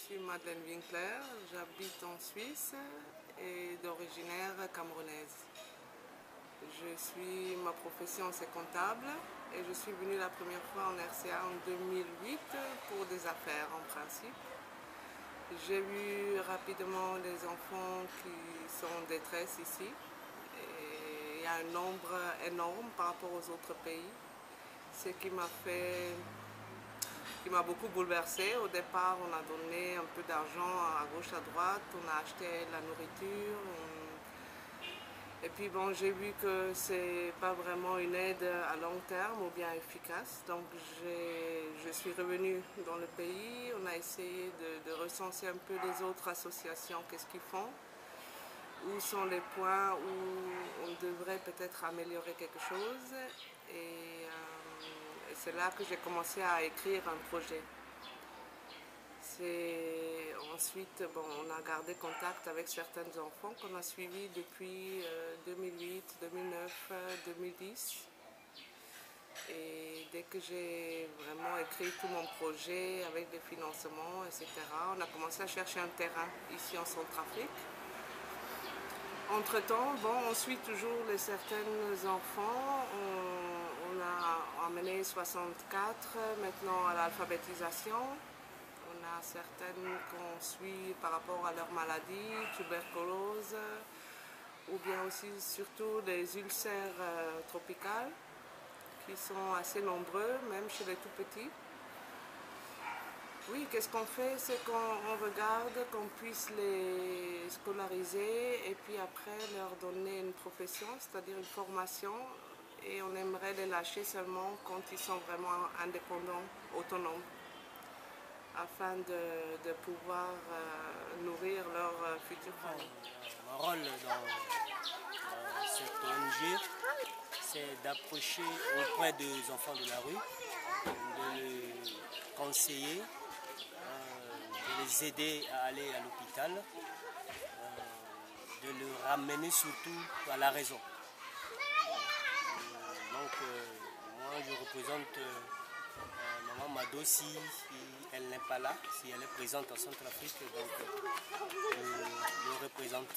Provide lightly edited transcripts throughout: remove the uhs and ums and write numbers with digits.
suis Madeleine Winkler, j'habite en Suisse et d'originaire camerounaise. Ma profession c'est comptable et je suis venue la première fois en RCA en 2008 pour des affaires en principe. J'ai vu rapidement des enfants qui sont en détresse ici et il y a un nombre énorme par rapport aux autres pays, ce qui m'a beaucoup bouleversée. Au départ, on a donné un peu d'argent à gauche, à droite, on a acheté la nourriture. Et puis bon, j'ai vu que c'est pas vraiment une aide à long terme ou bien efficace. Donc je suis revenue dans le pays. On a essayé de recenser un peu les autres associations, qu'est-ce qu'ils font, où sont les points où on devrait peut-être améliorer quelque chose. Et c'est là que j'ai commencé à écrire un projet. Ensuite, bon, on a gardé contact avec certains enfants qu'on a suivis depuis 2008, 2009, 2010. Et dès que j'ai vraiment écrit tout mon projet avec des financements, etc., on a commencé à chercher un terrain ici en Centrafrique. Entre-temps, bon, on suit toujours certains enfants. On a amené 64 maintenant à l'alphabétisation. On a certaines qu'on suit par rapport à leur maladie, tuberculose, ou bien aussi surtout des ulcères tropicales qui sont assez nombreux, même chez les tout petits. Oui, qu'est-ce qu'on fait? C'est qu'on regarde qu'on puisse les scolariser et puis après leur donner une profession, c'est-à-dire une formation. Et on aimerait les lâcher seulement quand ils sont vraiment indépendants, autonomes, afin de pouvoir nourrir leur future famille. Mon rôle dans cette ONG, c'est d'approcher auprès des enfants de la rue, de les conseiller, de les aider à aller à l'hôpital, de les ramener surtout à la raison. Donc moi je représente Maman Mado si elle n'est pas là, si elle est présente en Centrafrique, donc je le représente.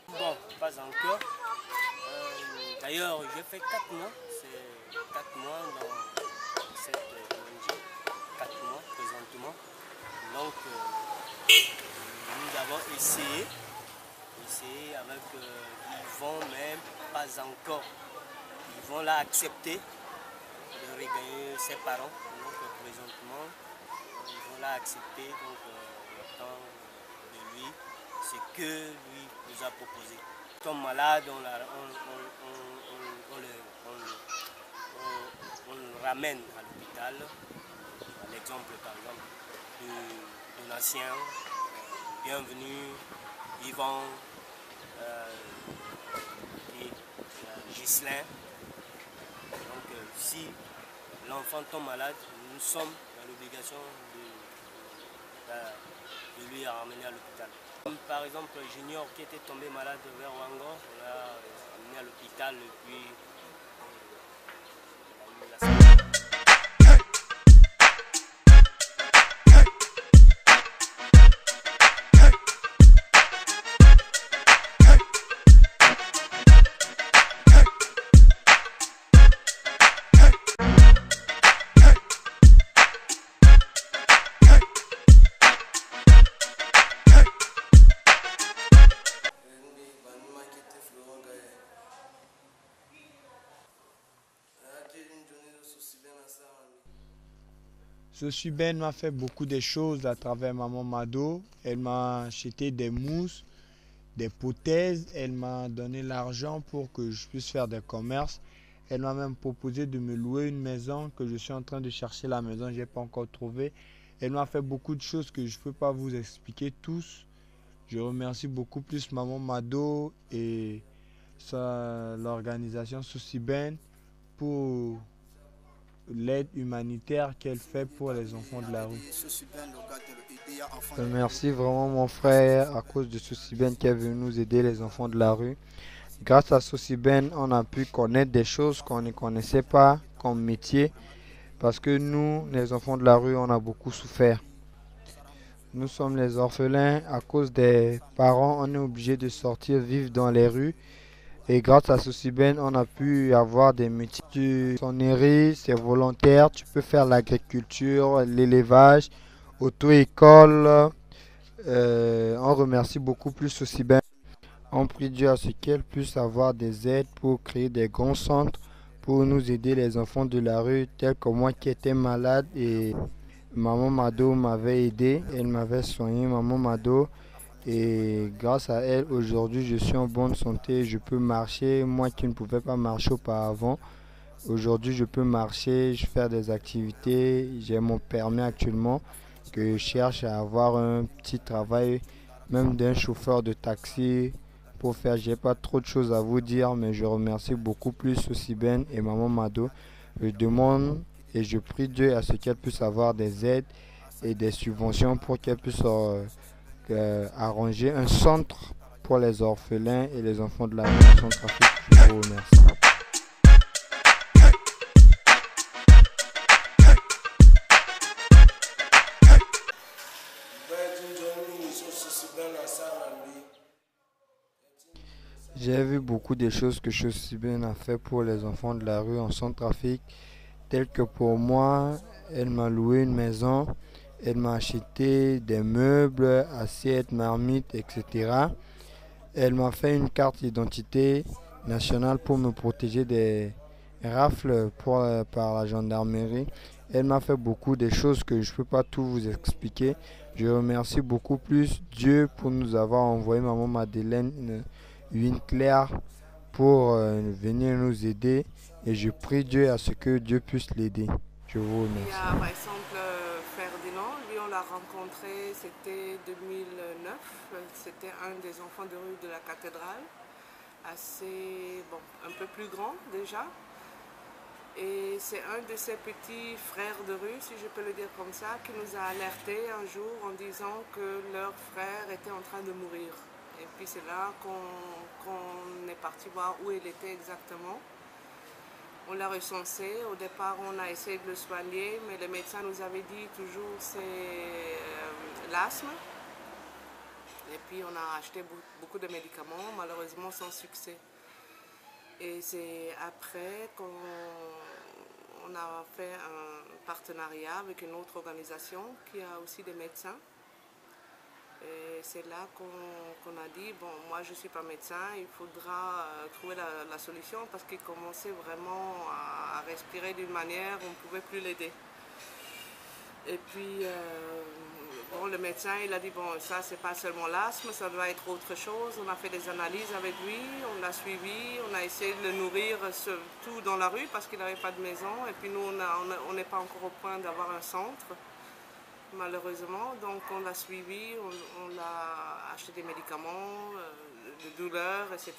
Bon, pas encore. D'ailleurs, j'ai fait 4 mois, c'est 4 mois dans cette ONG, 4 mois présentement. Donc nous avons essayé avec Yvon, même pas encore. Yvon l'a accepté de regagner ses parents. Donc présentement, Yvon l'a accepté, donc le temps de lui, ce que lui nous a proposé. Ils sont malades, on le ramène à l'hôpital. L'exemple par exemple de Donatien, bienvenue, Yvon et Ghislain. Donc si l'enfant tombe malade, nous sommes dans l'obligation de lui ramener à l'hôpital. Par exemple, Junior qui était tombé malade vers Wango, on l'a amené à l'hôpital et puis Sosiben m'a fait beaucoup de choses à travers Maman Mado. Elle m'a acheté des mousses, des prothèses. Elle m'a donné l'argent pour que je puisse faire des commerces. Elle m'a même proposé de me louer une maison que je suis en train de chercher la maison. Je n'ai pas encore trouvé. Elle m'a fait beaucoup de choses que je ne peux pas vous expliquer tous. Je remercie beaucoup plus Maman Mado et l'organisation Sosiben pour l'aide humanitaire qu'elle fait pour les enfants de la rue. Merci vraiment mon frère à cause de Sosiben qui est venu nous aider les enfants de la rue. Grâce à Sosiben, on a pu connaître des choses qu'on ne connaissait pas comme métier parce que nous, les enfants de la rue, on a beaucoup souffert. Nous sommes les orphelins. À cause des parents, on est obligé de sortir vivre dans les rues. Et grâce à Sosiben, on a pu avoir des métiers. Sonnerie, c'est volontaire. Tu peux faire l'agriculture, l'élevage, auto-école. On remercie beaucoup plus Sosiben. On prie Dieu à ce qu'elle puisse avoir des aides pour créer des grands centres pour nous aider les enfants de la rue, tels que moi qui étais malade et Maman Mado m'avait aidé, elle m'avait soigné, Maman Mado. Et grâce à elle, aujourd'hui, je suis en bonne santé, je peux marcher. Moi qui ne pouvais pas marcher auparavant, aujourd'hui, je peux marcher, je fais des activités. J'ai mon permis actuellement, que je cherche à avoir un petit travail, même d'un chauffeur de taxi pour faire. J'ai pas trop de choses à vous dire, mais je remercie beaucoup plus aussi Ben et Maman Mado. Je demande et je prie Dieu à ce qu'elle puisse avoir des aides et des subventions pour qu'elle puisse arranger un centre pour les orphelins et les enfants de la rue en Centrafrique. Je vous remercie. J'ai vu beaucoup de choses que Sosiben a fait pour les enfants de la rue en Centrafrique, telles que pour moi, elle m'a loué une maison, elle m'a acheté des meubles, assiettes, marmites, etc. Elle m'a fait une carte d'identité nationale pour me protéger des rafles par la gendarmerie. Elle m'a fait beaucoup de choses que je ne peux pas tout vous expliquer. Je remercie beaucoup plus Dieu pour nous avoir envoyé Maman Madeleine Winkler pour venir nous aider. Et je prie Dieu à ce que Dieu puisse l'aider. Je vous Il y remercie. a par exemple Ferdinand, lui on l'a rencontré, c'était 2009, c'était un des enfants de rue de la cathédrale, assez, bon, un peu plus grand déjà. Et c'est un de ses petits frères de rue, si je peux le dire comme ça, qui nous a alertés un jour en disant que leur frère était en train de mourir. Et puis c'est là qu'on est parti voir où il était exactement. On l'a recensé. Au départ, on a essayé de le soigner, mais le médecin nous avait dit toujours c'est l'asthme. Et puis on a acheté beaucoup de médicaments, malheureusement sans succès. Et c'est après qu'on a fait un partenariat avec une autre organisation qui a aussi des médecins. Et c'est là qu'on a dit, bon, moi je ne suis pas médecin, il faudra trouver la solution parce qu'il commençait vraiment à respirer d'une manière, on ne pouvait plus l'aider. Et puis, bon, le médecin, il a dit, bon, ça, c'est pas seulement l'asthme, ça doit être autre chose. On a fait des analyses avec lui, on l'a suivi, on a essayé de le nourrir surtout dans la rue parce qu'il n'avait pas de maison. Et puis nous, on n'est pas encore au point d'avoir un centre, malheureusement. Donc on l'a suivi, on l'a acheté des médicaments, de douleur, etc.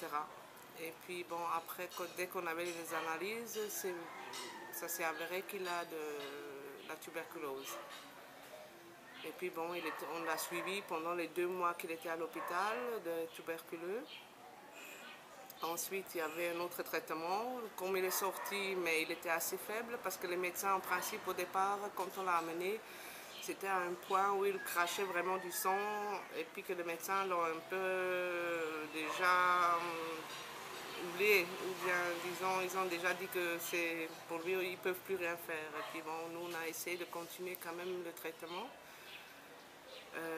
Et puis, bon, après, dès qu'on avait les analyses, ça s'est avéré qu'il a de la tuberculose. Et puis bon, on l'a suivi pendant les 2 mois qu'il était à l'hôpital de tuberculeux. Ensuite, il y avait un autre traitement. Comme il est sorti, mais il était assez faible parce que les médecins, en principe, au départ, quand on l'a amené, c'était à un point où il crachait vraiment du sang et puis que les médecins l'ont un peu déjà oublié, ou bien disons, ils ont déjà dit que c'est pour lui, ils ne peuvent plus rien faire. Et puis bon, nous, on a essayé de continuer quand même le traitement.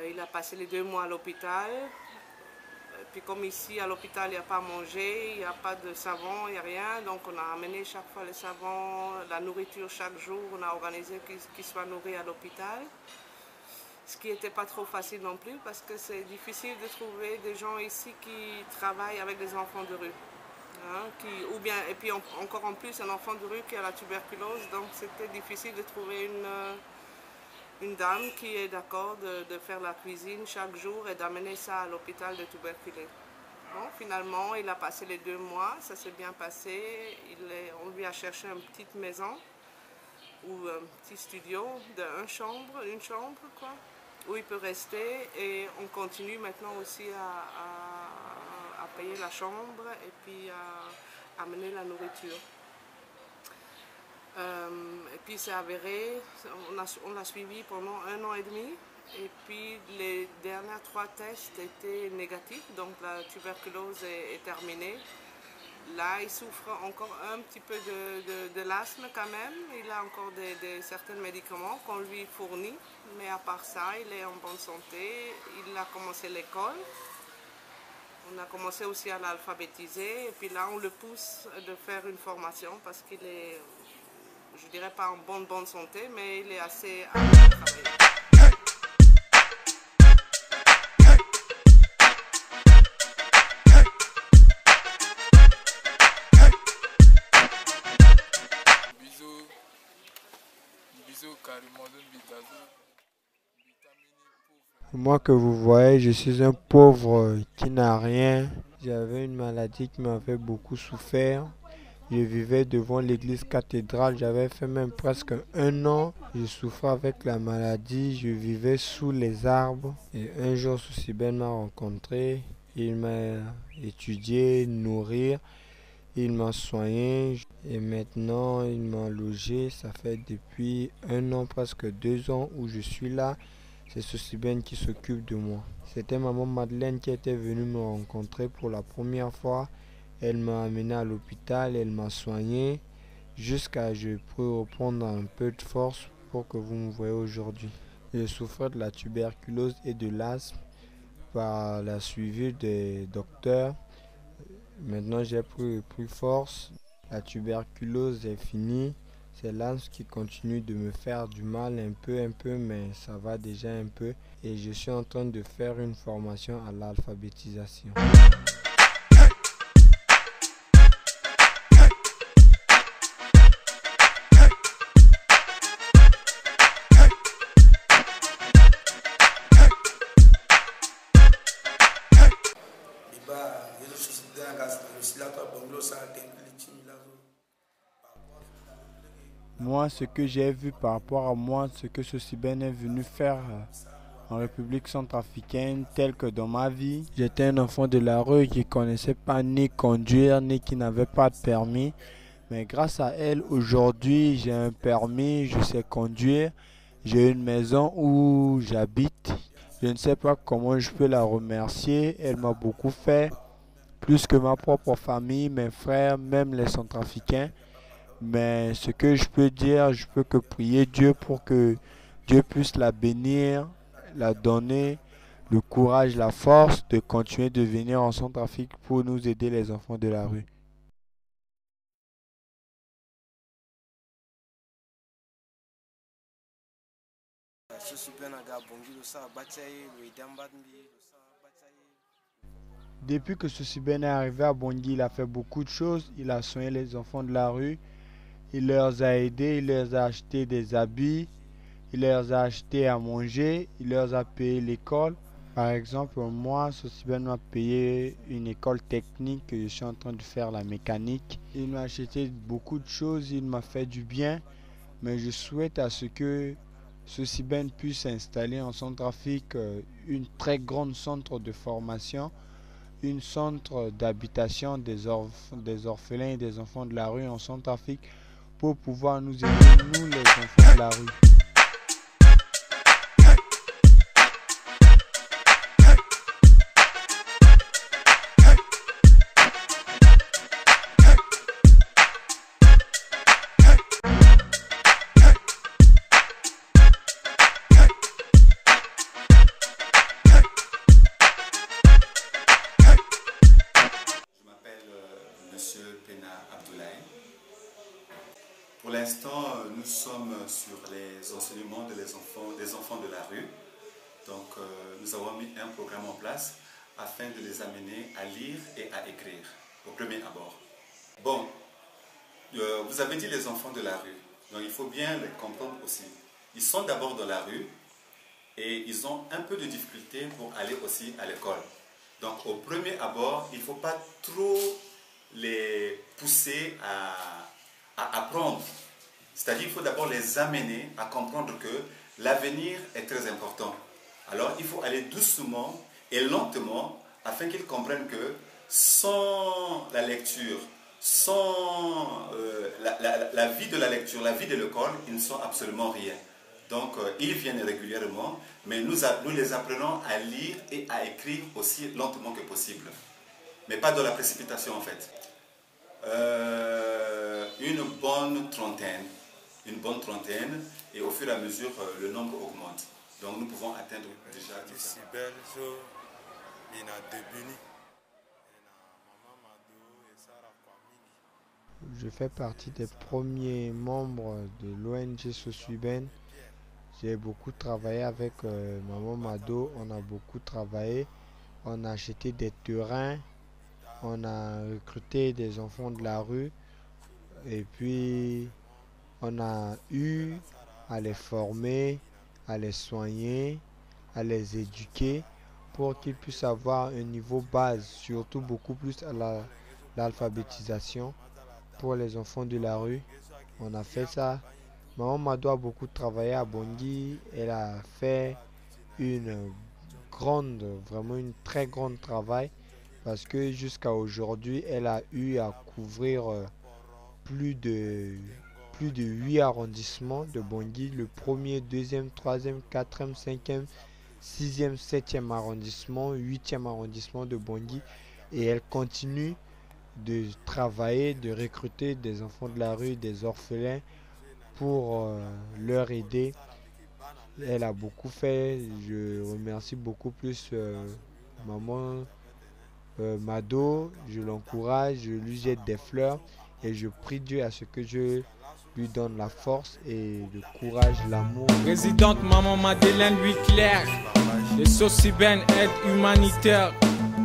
Il a passé les 2 mois à l'hôpital. Puis comme ici à l'hôpital, il n'y a pas à manger, il n'y a pas de savon, il n'y a rien. Donc on a amené chaque fois le savon, la nourriture chaque jour. On a organisé qu'il soit nourri à l'hôpital. Ce qui n'était pas trop facile non plus parce que c'est difficile de trouver des gens ici qui travaillent avec des enfants de rue. Hein, ou bien, et puis encore en plus un enfant de rue qui a la tuberculose. Donc c'était difficile de trouver une dame qui est d'accord de faire la cuisine chaque jour et d'amener ça à l'hôpital de tuberculose. Bon, finalement, il a passé les 2 mois, ça s'est bien passé. On lui a cherché une petite maison ou un petit studio une chambre quoi, où il peut rester. Et on continue maintenant aussi à payer la chambre et puis à amener la nourriture. Et puis c'est avéré, on l'a suivi pendant 1 an et demi Et puis les derniers 3 tests étaient négatifs, donc la tuberculose est terminée. Là, il souffre encore un petit peu de l'asthme quand même. Il a encore certains médicaments qu'on lui fournit. Mais à part ça, il est en bonne santé. Il a commencé l'école. On a commencé aussi à l'alphabétiser. Et puis là, on le pousse de faire une formation parce qu'il est, je dirais pas en bonne santé, mais il est assez apte à travailler. Moi que vous voyez, je suis un pauvre qui n'a rien. J'avais une maladie qui m'avait beaucoup souffert. Je vivais devant l'église cathédrale, j'avais fait même presque 1 an. Je souffrais avec la maladie, je vivais sous les arbres. Et un jour, Sousiben m'a rencontré, il m'a étudié, nourri, il m'a soigné. Et maintenant, il m'a logé. Ça fait depuis 1 an, presque 2 ans où je suis là. C'est Sousiben qui s'occupe de moi. C'était maman Madeleine qui était venue me rencontrer pour la première fois. Elle m'a amené à l'hôpital, elle m'a soigné jusqu'à ce que je puisse reprendre un peu de force pour que vous me voyez aujourd'hui. Je souffrais de la tuberculose et de l'asthme par la suivi des docteurs. Maintenant j'ai pris force. La tuberculose est finie. C'est l'asthme qui continue de me faire du mal un peu, mais ça va déjà un peu. Et je suis en train de faire une formation à l'alphabétisation. Moi, ce que j'ai vu par rapport à moi, ce que Sousiben est venu faire en République centrafricaine, tel que dans ma vie, j'étais un enfant de la rue qui ne connaissait pas ni conduire, ni qui n'avait pas de permis. Mais grâce à elle, aujourd'hui, j'ai un permis, je sais conduire, j'ai une maison où j'habite. Je ne sais pas comment je peux la remercier, elle m'a beaucoup fait, plus que ma propre famille, mes frères, même les centrafricains. Mais ce que je peux dire, je peux que prier Dieu pour que Dieu puisse la bénir, la donner le courage, la force de continuer de venir en Centrafrique pour nous aider les enfants de la rue. Depuis que Sousiben est arrivé à Bangui, il a fait beaucoup de choses. Il a soigné les enfants de la rue. Il leur a aidés, il leur a acheté des habits, il leur a acheté à manger, il leur a payé l'école. Par exemple, moi, Sousiben m'a payé une école technique que je suis en train de faire la mécanique. Il m'a acheté beaucoup de choses, il m'a fait du bien. Mais je souhaite à ce que Sousiben puisse installer en Centrafrique une très grande centre de formation, une centre d'habitation des orphelins et des enfants de la rue en Centrafrique pour pouvoir nous aider, nous les enfants de la rue. Pour l'instant, nous sommes sur les enseignements des enfants de la rue. Donc, nous avons mis un programme en place afin de les amener à lire et à écrire au premier abord. Bon, vous avez dit les enfants de la rue, donc il faut bien les comprendre aussi. Ils sont d'abord dans la rue et ils ont un peu de difficulté pour aller aussi à l'école. Donc, au premier abord, il ne faut pas trop les pousser à apprendre. C'est-à-dire qu'il faut d'abord les amener à comprendre que l'avenir est très important. Alors il faut aller doucement et lentement afin qu'ils comprennent que sans la lecture, sans la vie de la lecture, la vie de l'école, ils ne sont absolument rien. Donc, ils viennent régulièrement, mais nous les apprenons à lire et à écrire aussi lentement que possible. Mais pas dans la précipitation, en fait. Une bonne trentaine, et au fur et à mesure, le nombre augmente. Donc, nous pouvons atteindre déjà... Je fais partie des premiers membres de l'ONG Sosuben. J'ai beaucoup travaillé avec Maman Mado. On a beaucoup travaillé. On a acheté des terrains. On a recruté des enfants de la rue. Et puis, on a eu à les former, à les soigner, à les éduquer pour qu'ils puissent avoir un niveau base, surtout beaucoup plus à l'alphabétisation pour les enfants de la rue. On a fait ça. Maman Mado a beaucoup travaillé à Bangui. Elle a fait vraiment une très grande travail parce que jusqu'à aujourd'hui, elle a eu à couvrir plus de 8 arrondissements de Bangui, le premier, deuxième, troisième, quatrième, cinquième, sixième, septième arrondissement, huitième arrondissement de Bangui. Et elle continue de travailler, de recruter des enfants de la rue, des orphelins pour leur aider. Elle a beaucoup fait. Je remercie beaucoup plus Maman Mado. Je l'encourage, je lui jette des fleurs et je prie Dieu à ce que je lui donne la force et le courage, l'amour. Présidente Maman Madeleine Louis Claire, le Sosuben aide humanitaire.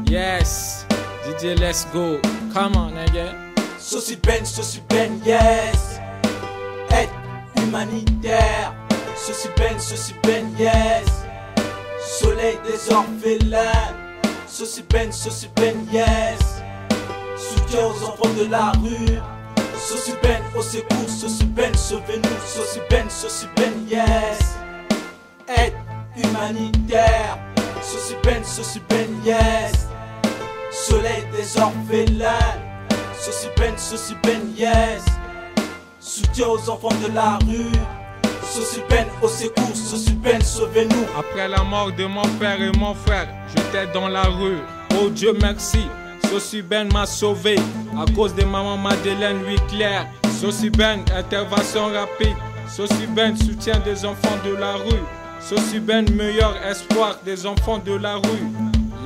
Yes, DJ, let's go. Come on, nigga. Sosuben, yes. Aide humanitaire. Sosuben, yes. Soleil des orphelins. Sosuben, yes. Soutien aux enfants de la rue. Sosuben au secours, Sosuben sauvez-nous. Sosuben, yes. Aide humanitaire. Sosuben, yes. Soleil des orphelins. Sosuben, yes. Soutien aux enfants de la rue. Sosuben au secours, Sosuben sauvez-nous. Après la mort de mon père et mon frère, j'étais dans la rue. Oh Dieu merci, Sosuben m'a sauvé. À cause de Maman Madeleine Louis Claire. Sosuben, intervention rapide. Sosuben, soutien des enfants de la rue. Sosuben, meilleur espoir des enfants de la rue.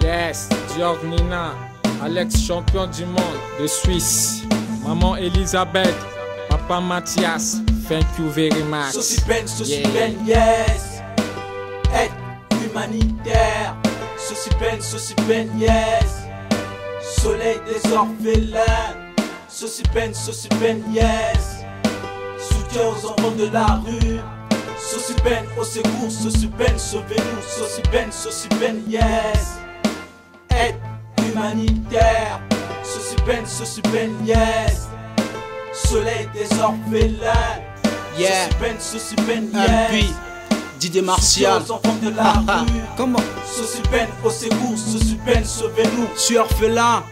Yes, Dior Nina, Alex champion du monde de Suisse. Maman Elisabeth, Papa Mathias, thank you very much. Sosuben, yes. Aide humanitaire. Sosuben, yes. Soleil des orphelins. Sosuben, yes. Soutien aux enfants de la rue. Sosuben au secours, Sosuben sauvez-nous. Sosuben, yes. Aide humanitaire. Sosuben, yes. Soleil des orphelins. Yeah. Sosuben, yes. Didier Martial. Aux enfants de la rue. Comment? Sosuben au secours, Sosuben sauvez-nous. Je suis orphelin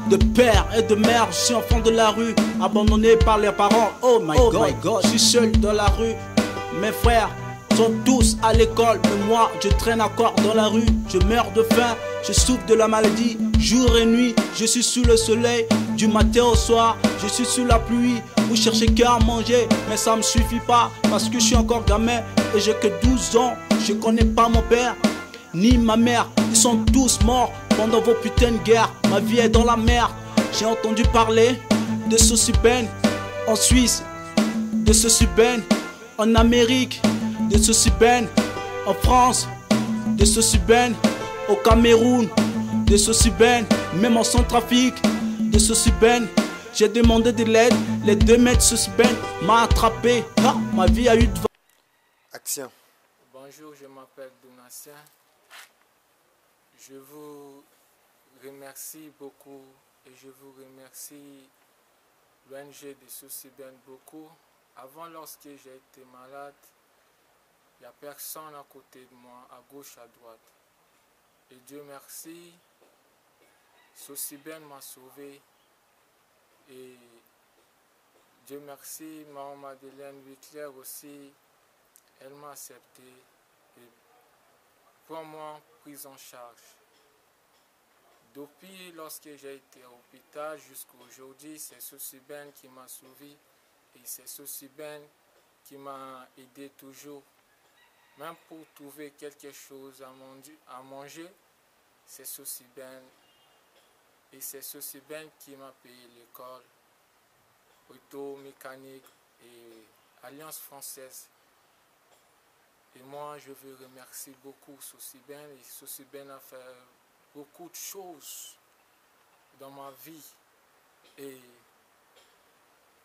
de père et de mère. Je suis enfant de la rue, abandonné par les parents. Oh my God. Je suis seul dans la rue. Mes frères sont tous à l'école, mais moi je traîne encore dans la rue. Je meurs de faim, je souffre de la maladie. Jour et nuit, je suis sous le soleil. Du matin au soir, je suis sous la pluie. Vous cherchez qu'à manger, mais ça me suffit pas. Parce que je suis encore gamin et j'ai que 12 ans. Je connais pas mon père, ni ma mère. Ils sont tous morts pendant vos putains de guerres. Ma vie est dans la merde. J'ai entendu parler de Sosuben en Suisse, de Sosuben en Amérique, de Sosuben en France, de Sosuben au Cameroun, de Sosuben même en Centrafrique, de Sosuben. J'ai demandé de l'aide, les 2 mètres Sosuben m'a attrapé. Ah, ma vie a eu de... Action. Bonjour, je m'appelle Donatien. Je vous remercie beaucoup et je vous remercie l'ONG de Sosuben beaucoup. Avant, lorsque j'ai été malade, il n'y a personne à côté de moi, à gauche, à droite. Et Dieu merci, Sosuben m'a sauvé. Et Dieu merci, Maman Madeleine Louis Claire aussi, elle m'a accepté et pour moi prise en charge. Depuis lorsque j'ai été à l'hôpital jusqu'à aujourd'hui, c'est Sosiben qui m'a sauvé et c'est Sosiben qui m'a aidé toujours. Même pour trouver quelque chose à manger, c'est Sosiben. Et c'est Sosiben qui m'a payé l'école, auto, mécanique et Alliance française. Et moi, je veux remercier beaucoup Sosiben. Et Sosiben a fait beaucoup de choses dans ma vie. Et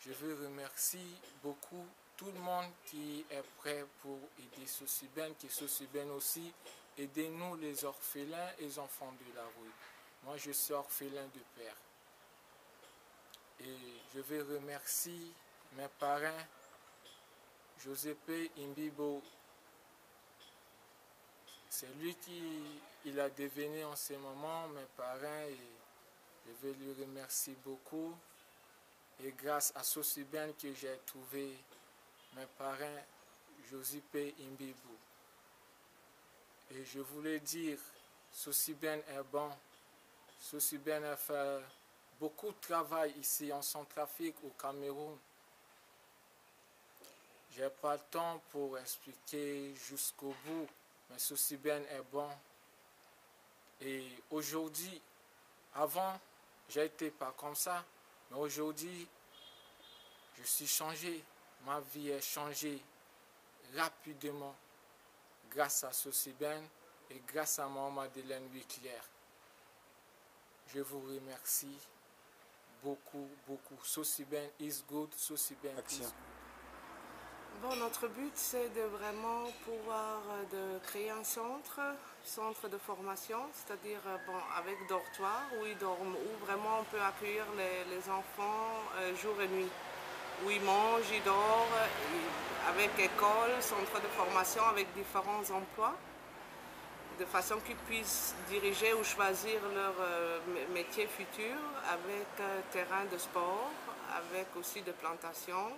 je veux remercier beaucoup tout le monde qui est prêt pour aider Sosiben, qui Sosiben aussi aidez-nous les orphelins et les enfants de la rue. Moi, je suis orphelin de père. Et je veux remercier mes parents, Josepe Imbibo. C'est lui qui a devenu en ce moment mes parents et je veux lui remercier beaucoup. Et grâce à Sosiben que j'ai trouvé mes parents, Josepe Imbibo. Et je voulais dire, Sosiben est bon. Sosiben a fait beaucoup de travail ici en Centrafrique, au Cameroun. Je n'ai pas le temps pour expliquer jusqu'au bout, mais Sosiben est bon. Et aujourd'hui, avant, j'étais pas comme ça, mais aujourd'hui, je suis changé. Ma vie est changée rapidement grâce à Sosiben et grâce à Maman Madeleine Louis-Claire. Je vous remercie beaucoup, beaucoup. Sosiben is good, Sosiben is good. Bon, notre but, c'est de vraiment pouvoir de créer un centre de formation, c'est-à-dire bon, avec dortoir où ils dorment, où vraiment on peut accueillir les enfants jour et nuit, où ils mangent, ils dorment, avec école, centre de formation avec différents emplois, de façon qu'ils puissent diriger ou choisir leur métier futur avec terrain de sport, avec aussi de plantation,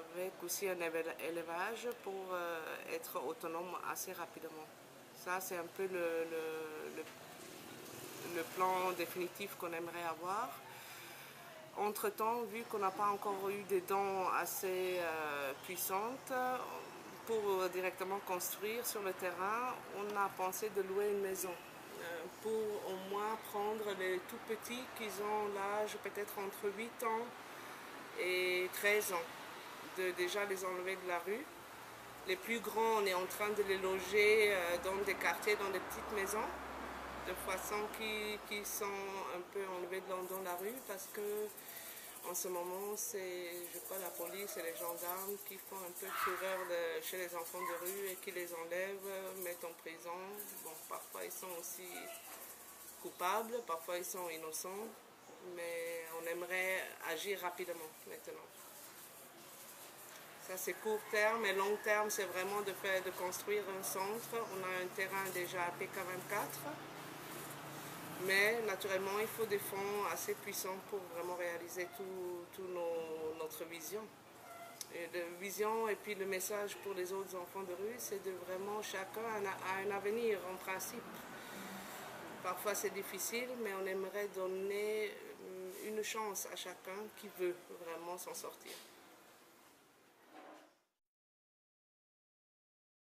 avec aussi un élevage pour être autonome assez rapidement. Ça, c'est un peu le plan définitif qu'on aimerait avoir. Entre-temps, vu qu'on n'a pas encore eu des dons assez puissantes pour directement construire sur le terrain, on a pensé de louer une maison pour au moins prendre les tout petits qui ont l'âge peut-être entre 8 ans et 13 ans. De déjà les enlever de la rue. Les plus grands, on est en train de les loger dans des quartiers, dans des petites maisons, de façon qu'ils sont un peu enlevés dans la rue, parce que en ce moment, c'est, je crois, la police et les gendarmes qui font un peu de fureur chez les enfants de rue et qui les enlèvent, mettent en prison. Bon, parfois ils sont aussi coupables, parfois ils sont innocents, mais on aimerait agir rapidement maintenant. Ça, c'est court terme, et long terme, c'est vraiment de construire un centre. On a un terrain déjà à PK24, mais naturellement, il faut des fonds assez puissants pour vraiment réaliser toute notre vision. Et la vision et puis le message pour les autres enfants de rue, c'est de vraiment chacun a un avenir en principe. Parfois, c'est difficile, mais on aimerait donner une chance à chacun qui veut vraiment s'en sortir.